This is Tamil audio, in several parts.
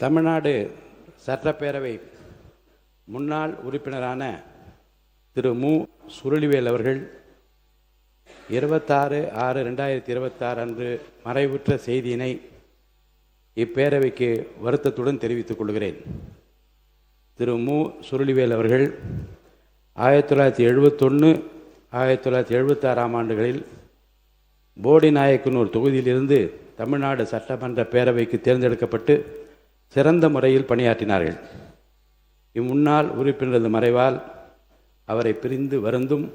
தமிழ்நாடு சட்டப்பேரவை முன்னாள் உறுப்பினரான திரு மு. சுருளிவேல் அவர்கள் 26/6/2026 அன்று மறைவுற்ற செய்தியினை இப்பேரவைக்கு வருத்தத்துடன் தெரிவித்துக் கொள்கிறேன். திரு மு. சுருளிவேல் அவர்கள் 1971, 1976 ஆண்டுகளில் போடிநாயக்கனூர் தொகுதியிலிருந்து தமிழ்நாடு சட்டமன்ற பேரவைக்கு தேர்ந்தெடுக்கப்பட்டு சிறந்த முறையில் பணியாற்றினார்கள். இம்முன்னாள் உறுப்பினரது மறைவால் அவரை பிரிந்து வருந்தும்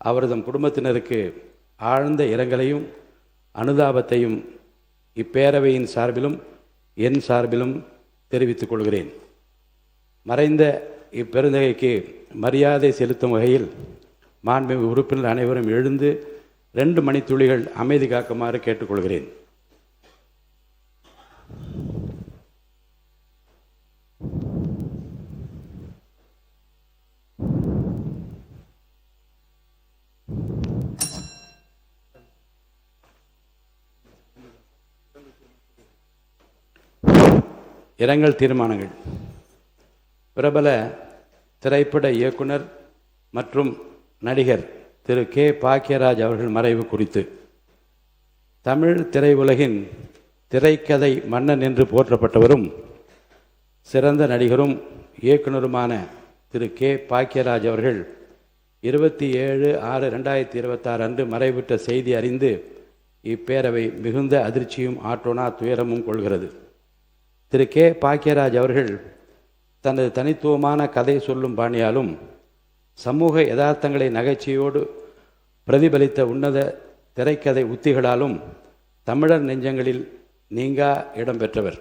அவரது குடும்பத்தினருக்கு ஆழ்ந்த இரங்கலையும் அனுதாபத்தையும் இப்பேரவையின் சார்பிலும் என் சார்பிலும் தெரிவித்துக் கொள்கிறேன். மறைந்த இப்பெருந்தகைக்கு மரியாதை செலுத்தும் வகையில் மாண்புமிகு உறுப்பினர் அனைவரும் எழுந்து 2 மணித்துளிகள் அமைதி காக்குமாறு கேட்டுக்கொள்கிறேன். இரங்கல் தீர்மானங்கள். பிரபல திரைப்பட இயக்குனர் மற்றும் நடிகர் திரு கே. பாக்கியராஜ் அவர்கள் மறைவு குறித்து தமிழ் திரையுலகின் திரைக்கதை மன்னன் என்று போற்றப்பட்டவரும் சிறந்த நடிகரும் இயக்குனருமான திரு கே. பாக்கியராஜ் அவர்கள் 27/6/2026 அன்று மறைவுற்ற செய்தி அறிந்து இப்பேரவை மிகுந்த அதிர்ச்சியும் ஆற்றோனா துயரமும் கொள்கிறது. திரு கே. பாக்கியராஜ் அவர்கள் தனது தனித்துவமான கதை சொல்லும் பாணியாலும் சமூக யதார்த்தங்களை நகைச்சுவையோடு பிரதிபலித்த உன்னத திரைக்கதை உத்திகளாலும் தமிழர் நெஞ்சங்களில் நீங்கா இடம்பெற்றவர்.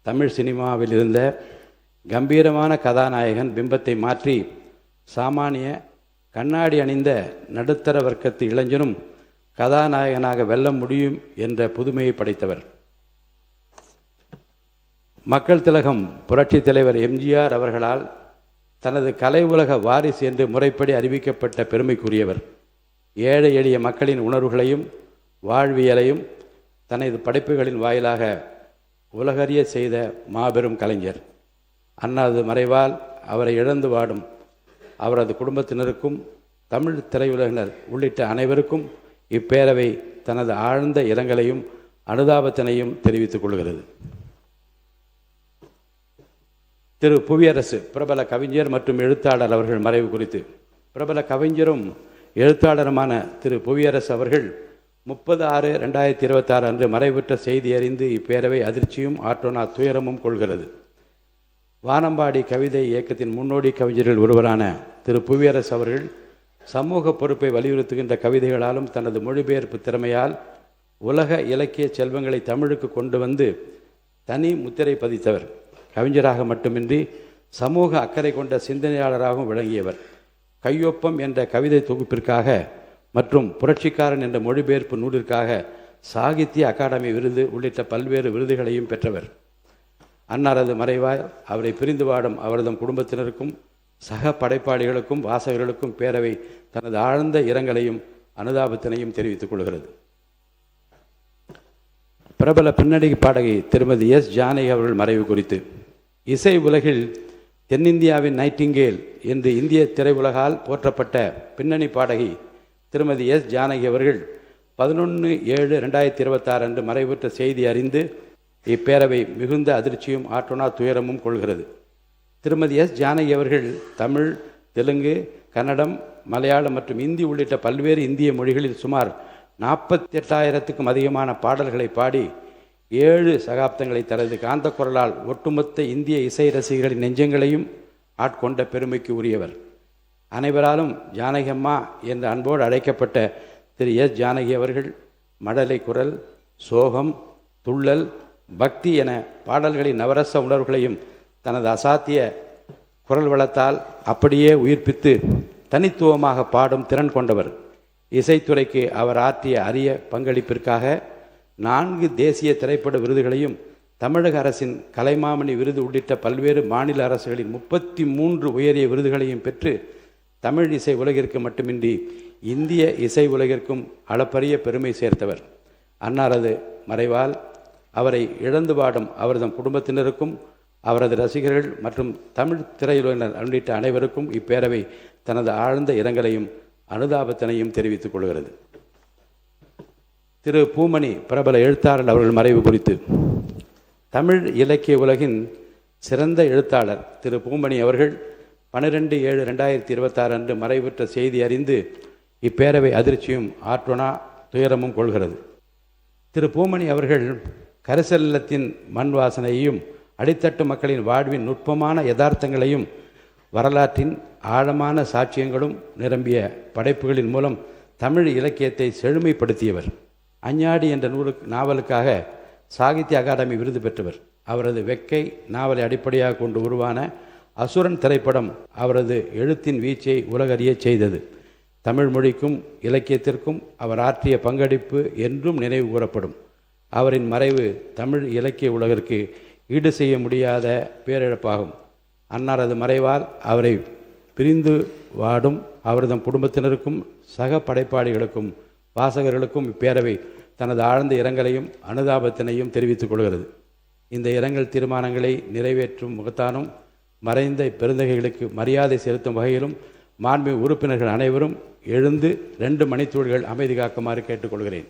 தமிழ் சினிமாவில் இருந்த கம்பீரமான கதாநாயகன் பிம்பத்தை மாற்றி சாமானிய கண்ணாடி அணிந்த நடுத்தர வர்க்கத்து இளைஞனும் கதாநாயகனாக வெல்ல முடியும் என்ற புதுமையை படைத்தவர். மக்கள் திலகம் புரட்சித் தலைவர் எம்ஜிஆர் அவர்களால் தனது கலை உலக வாரிசு என்று முறைப்படி அறிவிக்கப்பட்ட பெருமைக்குரியவர். ஏழை எளிய மக்களின் உணர்வுகளையும் வாழ்வியலையும் தனது படைப்புகளின் வாயிலாக உலகறிய செய்த மாபெரும் கலைஞர். அன்னாரது மறைவால் அவரை இழந்து வாடும் அவரது குடும்பத்தினருக்கும் தமிழ் திரையுலகினர் உள்ளிட்ட அனைவருக்கும் இப்பேரவை தனது ஆழ்ந்த இரங்கலையும் அனுதாபத்தினையும் தெரிவித்துக் கொள்கிறது. திரு புவியரசு பிரபல கவிஞர் மற்றும் எழுத்தாளர் அவர்கள் மறைவு குறித்து பிரபல கவிஞரும் எழுத்தாளருமான திரு புவியரசு அவர்கள் 30/6/2026 அன்று மறைவுற்ற செய்தி அறிந்து இப்பேரவை அதிர்ச்சியும் ஆற்றோனா துயரமும் கொள்கிறது. வானம்பாடி கவிதை இயக்கத்தின் முன்னோடி கவிஞர்கள் ஒருவரான திரு புவியரசு அவர்கள் சமூக பொறுப்பை வலியுறுத்துகின்ற கவிதைகளாலும் தனது மொழிபெயர்ப்பு திறமையால் உலக இலக்கிய செல்வங்களை தமிழுக்கு கொண்டு வந்து தனி முத்திரை பதித்தவர். கவிஞராக மட்டுமின்றி சமூக அக்கறை கொண்ட சிந்தனையாளராகவும் விளங்கியவர். கையொப்பம் என்ற கவிதை தொகுப்பிற்காக மற்றும் புரட்சிக்காரன் என்ற மொழிபெயர்ப்பு நூலிற்காக சாகித்ய அகாடமி விருது உள்ளிட்ட பல்வேறு விருதுகளையும் பெற்றவர். அன்னாரது மறைவால் அவரை பிரிந்து வாடும் அவரது குடும்பத்தினருக்கும் சக படைப்பாளிகளுக்கும் வாசகர்களுக்கும் பேரவை தனது ஆழ்ந்த இரங்கலையும் அனுதாபத்தினையும் தெரிவித்துக் கொள்கிறது. பிரபல பின்னணி பாடகி திருமதி எஸ். ஜானகி அவர்கள் மறைவு குறித்து இசை உலகில் தென்னிந்தியாவின் நைட்டிங்கேல் என்று இந்திய திரையுலகால் போற்றப்பட்ட பின்னணி பாடகி திருமதி எஸ். ஜானகி அவர்கள் 11/7/2026 அன்று மறைவுற்ற செய்தி அறிந்து இப்பேரவை மிகுந்த அதிர்ச்சியும் ஆற்றோனா துயரமும் கொள்கிறது. திருமதி எஸ். ஜானகி அவர்கள் தமிழ், தெலுங்கு, கன்னடம், மலையாளம் மற்றும் இந்தி உள்ளிட்ட பல்வேறு இந்திய மொழிகளில் சுமார் 48,000க்கும் அதிகமான பாடல்களை பாடி 7 சகாப்தங்களை தனது காந்த குரலால் ஒட்டுமொத்த இந்திய இசை ரசிகர்களின் நெஞ்சங்களையும் ஆட்கொண்ட பெருமைக்கு உரியவர். அனைவராலும் ஜானகம்மா என்ற அன்போடு அழைக்கப்பட்ட திரு எஸ். ஜானகி அவர்கள் மடலை குரல், சோகம், துள்ளல், பக்தி என பாடல்களின் நவரச உணர்வுகளையும் தனது அசாத்திய குரல் வளத்தால் அப்படியே உயிர்ப்பித்து தனித்துவமாக பாடும் திறன் கொண்டவர். இசைத்துறைக்கு அவர் ஆற்றிய அரிய பங்களிப்பிற்காக 4 தேசிய திரைப்பட விருதுகளையும் தமிழக அரசின் கலைமாமணி விருது உள்ளிட்ட பல்வேறு மாநில அரசுகளின் 33 உயரிய விருதுகளையும் பெற்று தமிழ் இசை உலகிற்கு மட்டுமின்றி இந்திய இசை உலகிற்கும் அளப்பரிய பெருமை சேர்த்தவர். அன்னாரது மறைவால் அவரை இழந்து வாடும் அவரது குடும்பத்தினருக்கும் அவரது ரசிகர்கள் மற்றும் தமிழ் திரையுலகினர் உள்ளிட்ட அனைவருக்கும் இப்பேரவை தனது ஆழ்ந்த இரங்கலையும் அனுதாபத்தினையும் தெரிவித்துக் கொள்கிறது. திரு பூமணி பிரபல எழுத்தாளர் அவர்கள் மறைவு குறித்து தமிழ் இலக்கிய உலகின் சிறந்த எழுத்தாளர் திரு பூமணி அவர்கள் 12/7/2026 அன்று மறைவுற்ற செய்தி அறிந்து இப்பேரவை அதிர்ச்சியும் ஆற்றுணா துயரமும் கொள்கிறது. திரு பூமணி அவர்கள் கரிசல்லத்தின் மண் வாசனையையும் அடித்தட்டு மக்களின் வாழ்வின் நுட்பமான யதார்த்தங்களையும் வரலாற்றின் ஆழமான சாட்சியங்களும் நிரம்பிய படைப்புகளின் மூலம் தமிழ் இலக்கியத்தை செழுமைப்படுத்தியவர். அஞ்ஞாடி என்ற நாவலுக்காக சாகித்ய அகாடமி விருது பெற்றவர். அவரது வெக்கை நாவலை அடிப்படையாக கொண்டு உருவான அசுரன் திரைப்படம் அவரது எழுத்தின் வீச்சை உலகறிய செய்தது. தமிழ் மொழிக்கும் இலக்கியத்திற்கும் அவர் ஆற்றிய பங்களிப்பு என்றும் நினைவு கூறப்படும். அவரின் மறைவு தமிழ் இலக்கிய உலகிற்கு ஈடு செய்ய முடியாத பேரிழப்பாகும். அன்னாரது மறைவால் அவரை பிரிந்து வாடும் அவரது குடும்பத்தினருக்கும் சக படைப்பாளிகளுக்கும் வாசகர்களுக்கும் இப்பேரவை தனது ஆழ்ந்த இரங்கலையும் அனுதாபத்தினையும் தெரிவித்துக் கொள்கிறது. இந்த இரங்கல் தீர்மானங்களை நிறைவேற்றும் முகத்தானும் மறைந்த பெருந்தகைகளுக்கு மரியாதை செலுத்தும் வகையிலும் மாண்புமிகு உறுப்பினர்கள் அனைவரும் எழுந்து 2 மணித்துளிகள் அமைதி காக்குமாறு கேட்டுக்கொள்கிறேன்.